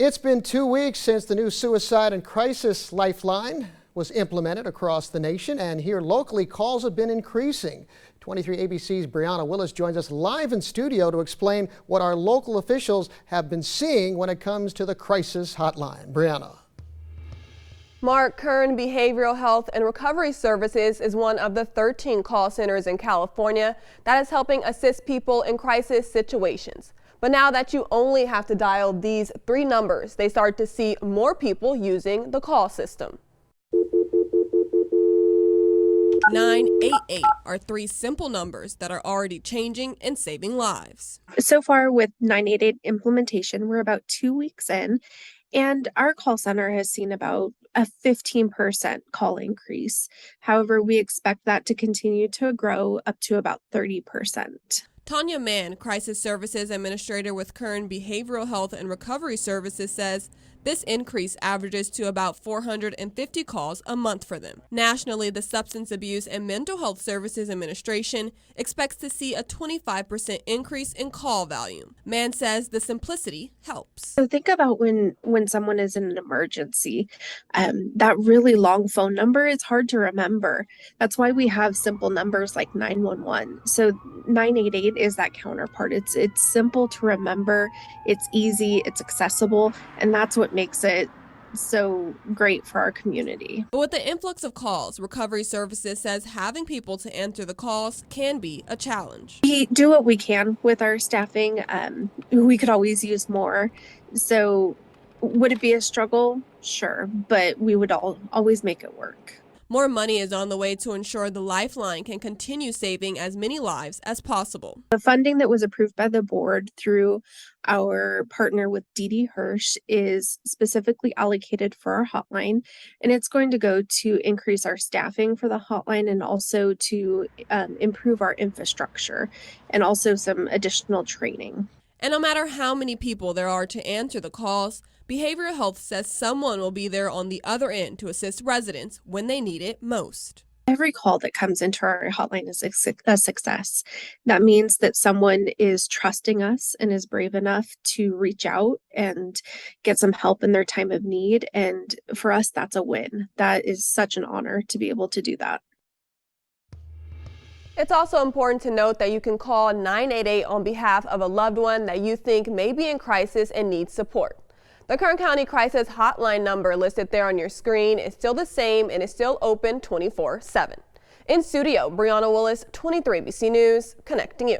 It's been 2 weeks since the new suicide and crisis lifeline was implemented across the nation, and here locally calls have been increasing. 23 ABC's Brianna Willis joins us live in studio to explain what our local officials have been seeing when it comes to the crisis hotline. Brianna. Mark, Kern Behavioral Health and Recovery Services is one of the 13 call centers in California that is helping assist people in crisis situations. But now that you only have to dial these 3 numbers, they start to see more people using the call system. 988 are 3 simple numbers that are already changing and saving lives. So far with 988 implementation, we're about 2 weeks in, and our call center has seen about a 15% call increase. However, we expect that to continue to grow up to about 30%. Tanya Mann, Crisis Services Administrator with Kern Behavioral Health and Recovery Services, says this increase averages to about 450 calls a month for them. Nationally, the Substance Abuse and Mental Health Services Administration expects to see a 25% increase in call volume. Mann says the simplicity helps. So think about when someone is in an emergency, that really long phone number is hard to remember. That's why we have simple numbers like 911. So 988 is that counterpart. It's simple to remember, it's easy, it's accessible, and that's what makes it so great for our community. But with the influx of calls, Recovery Services says having people to answer the calls can be a challenge. We do what we can with our staffing. We could always use more. So would it be a struggle? Sure, but we would always make it work. More money is on the way to ensure the Lifeline can continue saving as many lives as possible. The funding that was approved by the board through our partner with D.D. Hirsch is specifically allocated for our hotline, and it's going to go to increase our staffing for the hotline and also to improve our infrastructure and also some additional training. And no matter how many people there are to answer the calls, Behavioral Health says someone will be there on the other end to assist residents when they need it most. Every call that comes into our hotline is a success. That means that someone is trusting us and is brave enough to reach out and get some help in their time of need. And for us, that's a win. That is such an honor to be able to do that. It's also important to note that you can call 988 on behalf of a loved one that you think may be in crisis and needs support. The Kern County Crisis Hotline number listed there on your screen is still the same and is still open 24/7. In studio, Brianna Willis, 23 ABC News, connecting you.